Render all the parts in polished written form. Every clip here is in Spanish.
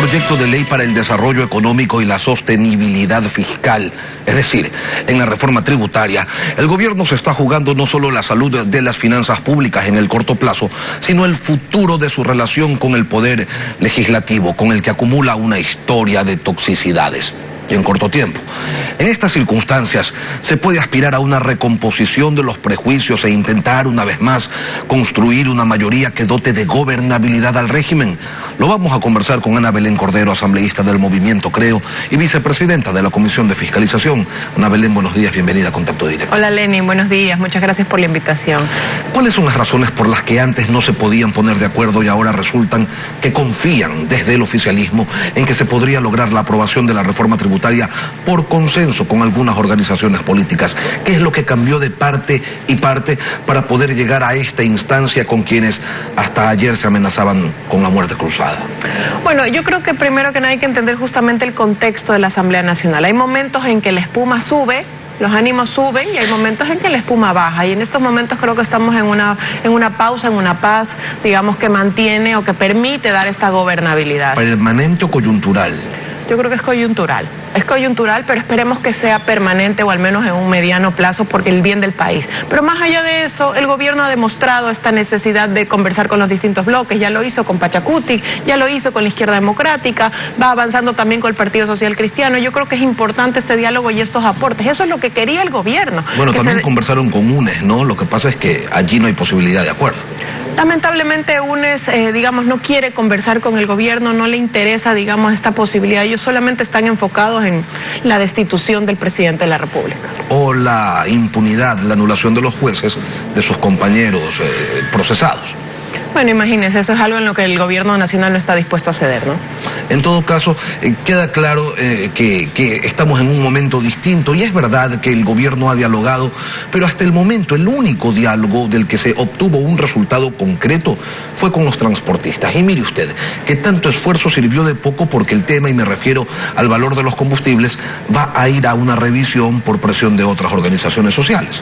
proyecto de ley para el desarrollo económico y la sostenibilidad fiscal, es decir, en la reforma tributaria, el gobierno se está jugando no solo la salud de las finanzas públicas en el corto plazo, sino el futuro de su relación con el poder legislativo, con el que acumula una historia de toxicidades. Y en corto tiempo. En estas circunstancias se puede aspirar a una recomposición de los prejuicios e intentar una vez más construir una mayoría que dote de gobernabilidad al régimen. Lo vamos a conversar con Ana Belén Cordero, asambleísta del Movimiento Creo y vicepresidenta de la Comisión de Fiscalización. Ana Belén, buenos días, bienvenida a Contacto Directo. Hola Lenin, buenos días, muchas gracias por la invitación. ¿Cuáles son las razones por las que antes no se podían poner de acuerdo y ahora resultan que confían desde el oficialismo en que se podría lograr la aprobación de la reforma tributaria por consenso con algunas organizaciones políticas? ¿Qué es lo que cambió de parte y parte para poder llegar a esta instancia con quienes hasta ayer se amenazaban con la muerte cruzada? Bueno, yo creo que primero que nada hay que entender justamente el contexto de la Asamblea Nacional. Hay momentos en que la espuma sube, los ánimos suben, y hay momentos en que la espuma baja, y en estos momentos creo que estamos en una pausa, en una paz, digamos, que mantiene o que permite dar esta gobernabilidad. ¿Permanente o coyuntural? Yo creo que es coyuntural, pero esperemos que sea permanente o al menos en un mediano plazo porque el bien del país. Pero más allá de eso, el gobierno ha demostrado esta necesidad de conversar con los distintos bloques, ya lo hizo con Pachacuti, ya lo hizo con la Izquierda Democrática, va avanzando también con el Partido Social Cristiano. Yo creo que es importante este diálogo y estos aportes, eso es lo que quería el gobierno. Bueno, también conversaron con UNES, ¿no? Lo que pasa es que allí no hay posibilidad de acuerdo. Lamentablemente UNES, digamos, no quiere conversar con el gobierno, no le interesa, digamos, esta posibilidad. Ellos solamente están enfocados en la destitución del presidente de la República. O la impunidad, la anulación de los jueces, de sus compañeros procesados. Bueno, imagínense, eso es algo en lo que el gobierno nacional no está dispuesto a ceder, ¿no? En todo caso, queda claro que estamos en un momento distinto, y es verdad que el gobierno ha dialogado, pero hasta el momento el único diálogo del que se obtuvo un resultado concreto fue con los transportistas. Y mire usted, que tanto esfuerzo sirvió de poco porque el tema, y me refiero al valor de los combustibles, va a ir a una revisión por presión de otras organizaciones sociales.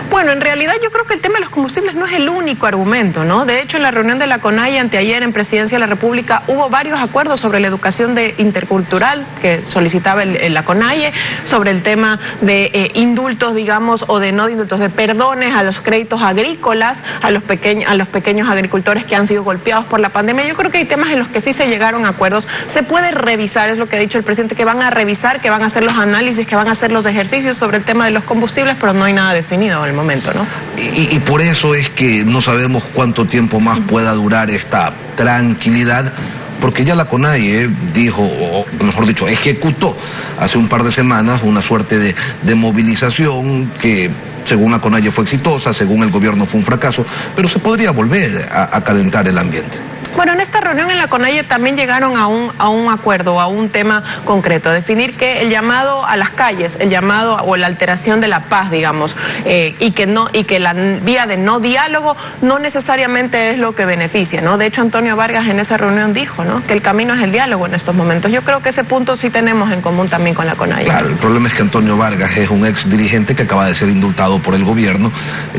Bueno, en realidad yo creo que el tema de los combustibles no es el único argumento, ¿no? De hecho, en la reunión de la CONAIE anteayer en Presidencia de la República hubo varios acuerdos sobre la educación intercultural que solicitaba la CONAIE, sobre el tema de indultos, digamos, o de no indultos, de perdones a los créditos agrícolas, a los pequeños agricultores que han sido golpeados por la pandemia. Yo creo que hay temas en los que sí se llegaron a acuerdos. Se puede revisar, es lo que ha dicho el presidente, que van a revisar, que van a hacer los análisis, que van a hacer los ejercicios sobre el tema de los combustibles, pero no hay nada definido en el momento, ¿no? Y por eso es que no sabemos cuánto tiempo más pueda durar esta tranquilidad, porque ya la CONAIE dijo, o mejor dicho, ejecutó hace un par de semanas una suerte de movilización que, según la CONAIE, fue exitosa, según el gobierno fue un fracaso, pero se podría volver a calentar el ambiente. Bueno, en esta reunión en la CONAIE también llegaron a un acuerdo, a un tema concreto, definir que el llamado a las calles, el llamado o la alteración de la paz, digamos, y que la vía de no diálogo no necesariamente es lo que beneficia, ¿no? De hecho, Antonio Vargas en esa reunión dijo, ¿no?, que el camino es el diálogo en estos momentos. Yo creo que ese punto sí tenemos en común también con la CONAIE. Claro, el problema es que Antonio Vargas es un ex dirigente que acaba de ser indultado por el gobierno.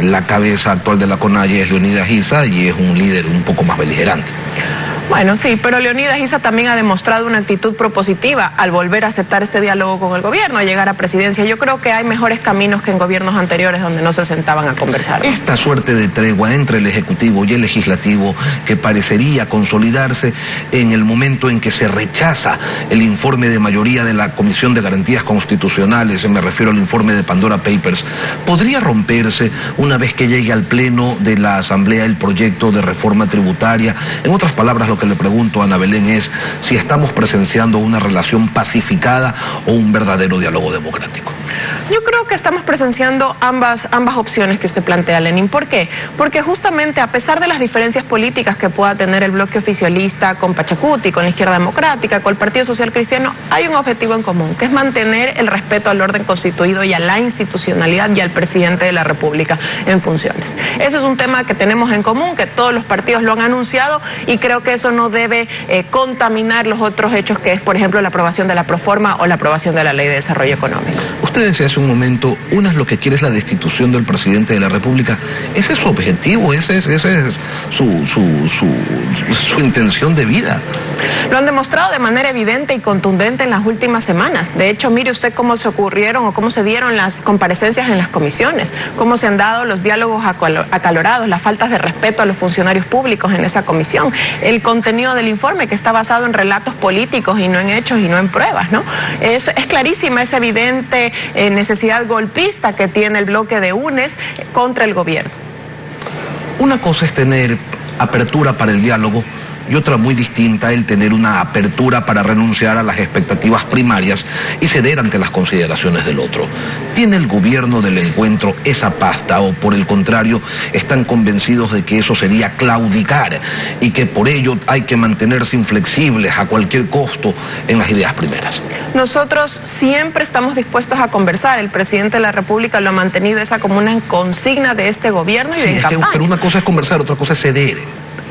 La cabeza actual de la CONAIE es Leonidas Issa y es un líder un poco más beligerante. Bueno, sí, pero Leonidas Issa también ha demostrado una actitud propositiva al volver a aceptar este diálogo con el gobierno, a llegar a presidencia. Yo creo que hay mejores caminos que en gobiernos anteriores donde no se sentaban a conversar, ¿no? Esta suerte de tregua entre el Ejecutivo y el Legislativo, que parecería consolidarse en el momento en que se rechaza el informe de mayoría de la Comisión de Garantías Constitucionales, me refiero al informe de Pandora Papers, ¿podría romperse una vez que llegue al Pleno de la Asamblea el proyecto de reforma tributaria? En otras palabras, lo que le pregunto a Ana Belén es si estamos presenciando una relación pacificada o un verdadero diálogo democrático. Yo creo que estamos presenciando ambas opciones que usted plantea, Lenin. ¿Por qué? Porque justamente a pesar de las diferencias políticas que pueda tener el bloque oficialista con Pachacuti, con la Izquierda Democrática, con el Partido Social Cristiano, hay un objetivo en común, que es mantener el respeto al orden constituido y a la institucionalidad y al presidente de la República en funciones. Eso es un tema que tenemos en común, que todos los partidos lo han anunciado, y creo que eso no debe contaminar los otros hechos, que es, por ejemplo, la aprobación de la proforma o la aprobación de la Ley de Desarrollo Económico. Ustedes se hace un momento, una lo que quiere es la destitución del presidente de la República. Ese es su objetivo, ese es su intención de vida. Lo han demostrado de manera evidente y contundente en las últimas semanas. De hecho, mire usted cómo se ocurrieron o cómo se dieron las comparecencias en las comisiones, cómo se han dado los diálogos acalorados, las faltas de respeto a los funcionarios públicos en esa comisión, el contenido del informe que está basado en relatos políticos y no en hechos y no en pruebas, ¿no? Es clarísima esa evidente necesidad golpista que tiene el bloque de UNES contra el gobierno. Una cosa es tener apertura para el diálogo y otra muy distinta el tener una apertura para renunciar a las expectativas primarias y ceder ante las consideraciones del otro. ¿Tiene el gobierno del encuentro esa pasta o por el contrario están convencidos de que eso sería claudicar y que por ello hay que mantenerse inflexibles a cualquier costo en las ideas primeras? Nosotros siempre estamos dispuestos a conversar. El presidente de la República lo ha mantenido esa como una consigna de este gobierno y de campaña. Pero una cosa es conversar, otra cosa es ceder.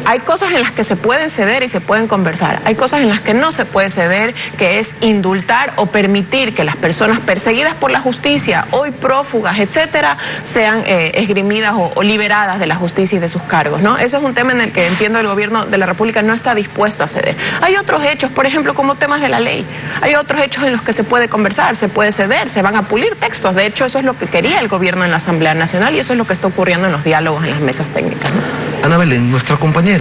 Hay cosas en las que se pueden ceder y se pueden conversar. Hay cosas en las que no se puede ceder, que es indultar o permitir que las personas perseguidas por la justicia, hoy prófugas, etcétera, sean esgrimidas o liberadas de la justicia y de sus cargos, ¿no? Ese es un tema en el que entiendo el gobierno de la República no está dispuesto a ceder. Hay otros hechos, por ejemplo, como temas de la ley. Hay otros hechos en los que se puede conversar, se puede ceder, se van a pulir textos. De hecho, eso es lo que quería el gobierno en la Asamblea Nacional y eso es lo que está ocurriendo en los diálogos, en las mesas técnicas, ¿no? Ana Belén, nuestra compañera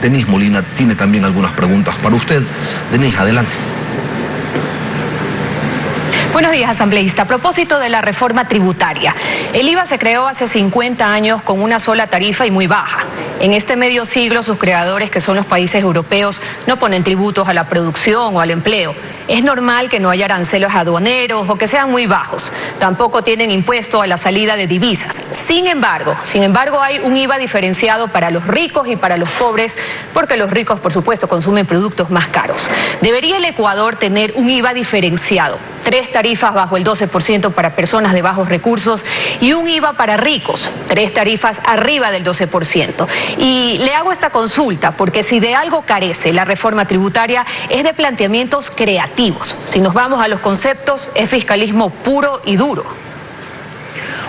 Denise Molina tiene también algunas preguntas para usted. Denise, adelante. Buenos días, asambleísta. A propósito de la reforma tributaria, el IVA se creó hace 50 años con una sola tarifa y muy baja. En este medio siglo, sus creadores, que son los países europeos, no ponen tributos a la producción o al empleo. Es normal que no haya aranceles aduaneros o que sean muy bajos. Tampoco tienen impuesto a la salida de divisas. Sin embargo, hay un IVA diferenciado para los ricos y para los pobres, porque los ricos, por supuesto, consumen productos más caros. ¿Debería el Ecuador tener un IVA diferenciado? 3 tarifas bajo el 12% para personas de bajos recursos y un IVA para ricos, 3 tarifas arriba del 12%. Y le hago esta consulta porque si de algo carece la reforma tributaria es de planteamientos creativos. Si nos vamos a los conceptos, es fiscalismo puro y duro.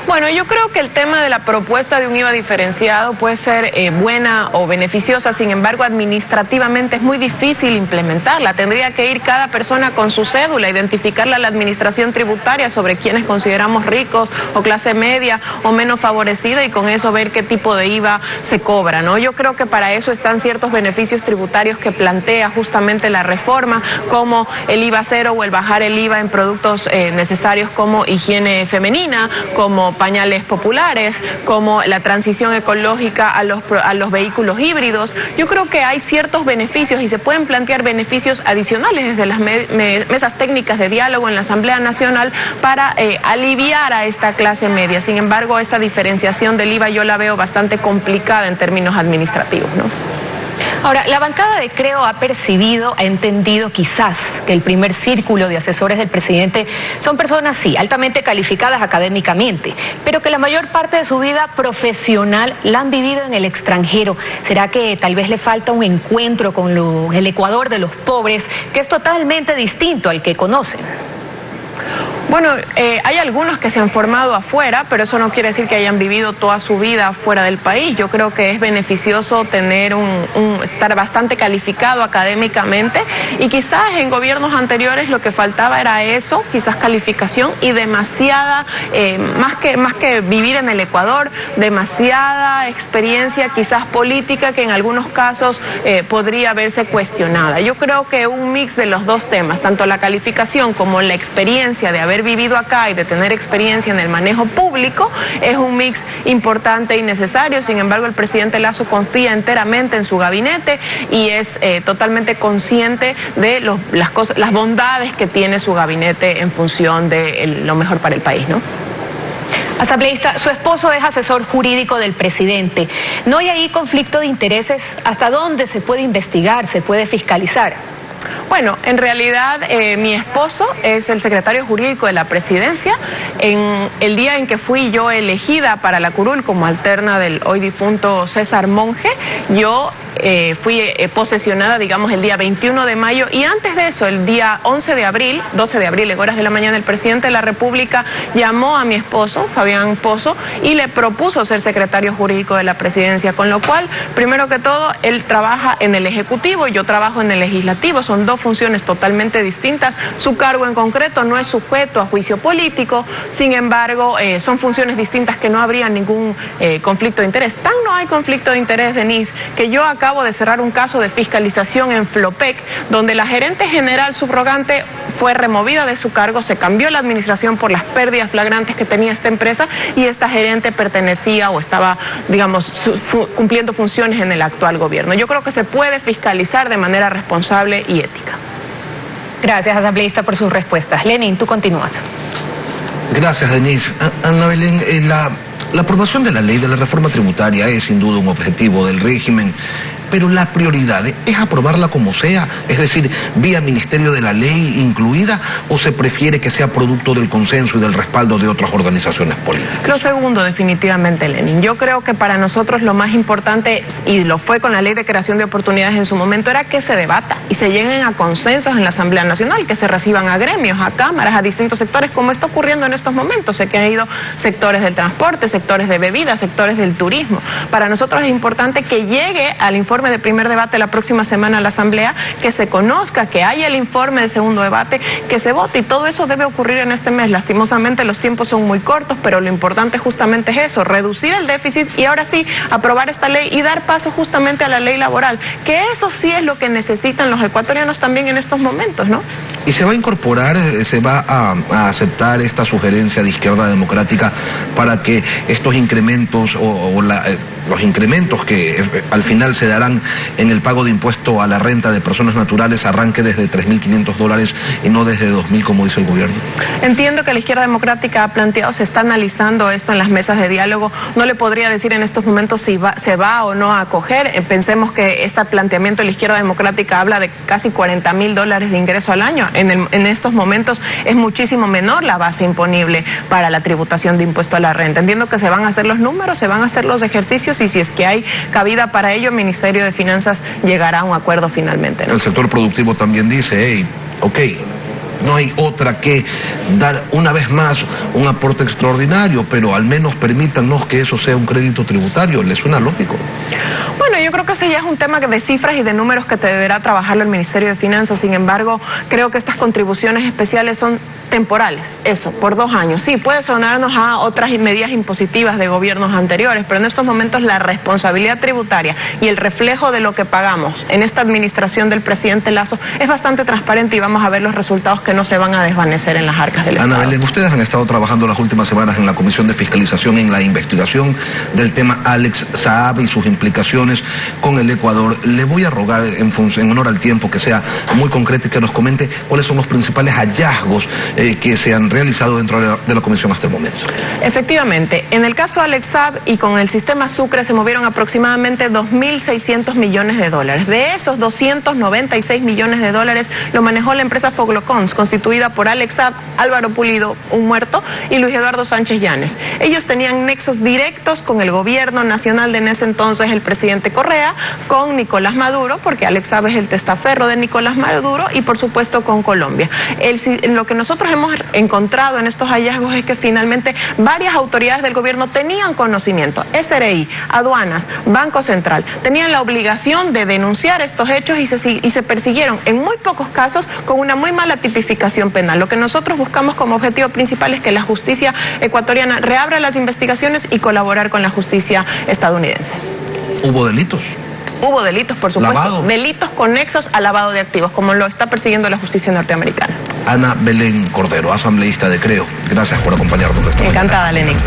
Bueno, yo creo que el tema de la propuesta de un IVA diferenciado puede ser buena o beneficiosa, sin embargo, administrativamente es muy difícil implementarla. Tendría que ir cada persona con su cédula, identificarla a la administración tributaria sobre quienes consideramos ricos o clase media o menos favorecida y con eso ver qué tipo de IVA se cobra, ¿no? Yo creo que para eso están ciertos beneficios tributarios que plantea justamente la reforma, como el IVA cero o el bajar el IVA en productos necesarios como higiene femenina, como pañales populares, como la transición ecológica a los vehículos híbridos. Yo creo que hay ciertos beneficios y se pueden plantear beneficios adicionales desde las mesas técnicas de diálogo en la Asamblea Nacional para aliviar a esta clase media. Sin embargo, esta diferenciación del IVA yo la veo bastante complicada en términos administrativos, ¿no? Ahora, la bancada de Creo ha entendido quizás que el primer círculo de asesores del presidente son personas, sí, altamente calificadas académicamente, pero que la mayor parte de su vida profesional la han vivido en el extranjero. ¿Será que tal vez le falta un encuentro con el Ecuador de los pobres, que es totalmente distinto al que conocen? Bueno, hay algunos que se han formado afuera, pero eso no quiere decir que hayan vivido toda su vida fuera del país. Yo creo que es beneficioso tener estar bastante calificado académicamente y quizás en gobiernos anteriores lo que faltaba era eso, quizás calificación y demasiada, más que vivir en el Ecuador, demasiada experiencia quizás política que en algunos casos podría verse cuestionada. Yo creo que un mix de los dos temas, tanto la calificación como la experiencia de haber vivido acá y de tener experiencia en el manejo público, es un mix importante y necesario. Sin embargo, el presidente Lasso confía enteramente en su gabinete y es totalmente consciente de las bondades que tiene su gabinete en función de lo mejor para el país, ¿no? Asambleísta, su esposo es asesor jurídico del presidente. ¿No hay ahí conflicto de intereses? ¿Hasta dónde se puede investigar, se puede fiscalizar? Bueno, en realidad mi esposo es el secretario jurídico de la presidencia. En el día en que fui yo elegida para la curul como alterna del hoy difunto César Monge, yo fui posesionada, digamos, el día 21 de mayo, y antes de eso, el día 12 de abril, en horas de la mañana, el presidente de la República llamó a mi esposo, Fabián Pozo, y le propuso ser secretario jurídico de la presidencia, con lo cual, primero que todo, él trabaja en el Ejecutivo y yo trabajo en el Legislativo, son dos funciones totalmente distintas, su cargo en concreto no es sujeto a juicio político, sin embargo, son funciones distintas que no habría ningún conflicto de interés. Tan no hay conflicto de interés, Denise, que yo acabo de cerrar un caso de fiscalización en Flopec, donde la gerente general subrogante fue removida de su cargo, se cambió la administración por las pérdidas flagrantes que tenía esta empresa y esta gerente pertenecía o estaba, digamos, cumpliendo funciones en el actual gobierno. Yo creo que se puede fiscalizar de manera responsable y ética. Gracias, asambleísta, por sus respuestas. Lenin, tú continúas. Gracias, Denise. Ana Belén, la aprobación de la ley de la reforma tributaria es sin duda un objetivo del régimen, pero la prioridad es aprobarla como sea, es decir, vía Ministerio de la Ley incluida, o se prefiere que sea producto del consenso y del respaldo de otras organizaciones políticas. Lo segundo, definitivamente, Lenin. Yo creo que para nosotros lo más importante, y lo fue con la Ley de Creación de Oportunidades en su momento, era que se debata y se lleguen a consensos en la Asamblea Nacional, que se reciban a gremios, a cámaras, a distintos sectores, como está ocurriendo en estos momentos. Sé que han ido sectores del transporte, sectores de bebidas, sectores del turismo. Para nosotros es importante que llegue al informe de primer debate la próxima semana a la Asamblea, que se conozca, que haya el informe de segundo debate, que se vote, y todo eso debe ocurrir en este mes. Lastimosamente los tiempos son muy cortos, pero lo importante justamente es eso, reducir el déficit y ahora sí aprobar esta ley y dar paso justamente a la ley laboral, que eso sí es lo que necesitan los ecuatorianos también en estos momentos, ¿no? ¿Y se va a incorporar, se va a aceptar esta sugerencia de Izquierda Democrática para que estos incrementos los incrementos que al final se darán en el pago de impuesto a la renta de personas naturales arranque desde $3.500 y no desde 2.000 como dice el gobierno? Entiendo que la Izquierda Democrática ha planteado, se está analizando esto en las mesas de diálogo. No le podría decir en estos momentos si se va o no a acoger. Pensemos que este planteamiento de la Izquierda Democrática habla de casi $40.000 de ingreso al año. En estos momentos es muchísimo menor la base imponible para la tributación de impuesto a la renta. Entiendo que se van a hacer los números, se van a hacer los ejercicios, y si es que hay cabida para ello, el Ministerio de Finanzas llegará a un acuerdo finalmente, ¿no? El sector productivo también dice, no hay otra que dar una vez más un aporte extraordinario, pero al menos permítanos que eso sea un crédito tributario. ¿Le suena lógico? Bueno, yo creo que ese ya es un tema de cifras y de números que deberá trabajarlo el Ministerio de Finanzas. Sin embargo, creo que estas contribuciones especiales son temporales, eso, por 2 años. Sí, puede sonarnos a otras medidas impositivas de gobiernos anteriores, pero en estos momentos la responsabilidad tributaria y el reflejo de lo que pagamos en esta administración del presidente Lasso es bastante transparente, y vamos a ver los resultados que no se van a desvanecer en las arcas del Estado. Ana Belén, ustedes han estado trabajando las últimas semanas en la Comisión de Fiscalización en la investigación del tema Alex Saab y sus implicaciones con el Ecuador. Le voy a rogar, en honor al tiempo, que sea muy concreto y que nos comente cuáles son los principales hallazgos que se han realizado dentro de la comisión hasta el momento. Efectivamente, en el caso Alex Saab y con el sistema Sucre se movieron aproximadamente $2.600 millones. De esos, $296 millones lo manejó la empresa Foglocons, constituida por Alex Saab, Álvaro Pulido, un muerto, y Luis Eduardo Sánchez Llanes. Ellos tenían nexos directos con el gobierno nacional de en ese entonces el presidente Correa, con Nicolás Maduro, porque Alex Saab es el testaferro de Nicolás Maduro, y por supuesto con Colombia. Lo que nosotros hemos encontrado en estos hallazgos es que finalmente varias autoridades del gobierno tenían conocimiento. SRI, aduanas, Banco Central, tenían la obligación de denunciar estos hechos y se persiguieron en muy pocos casos con una muy mala tipificación penal. Lo que nosotros buscamos como objetivo principal es que la justicia ecuatoriana reabra las investigaciones y colaborar con la justicia estadounidense. ¿Hubo delitos? Hubo delitos, por supuesto. ¿Lavado? Delitos conexos al lavado de activos, como lo está persiguiendo la justicia norteamericana. Ana Belén Cordero, asambleísta de Creo. Gracias por acompañarnos esta mañana. Encantada, Lenin.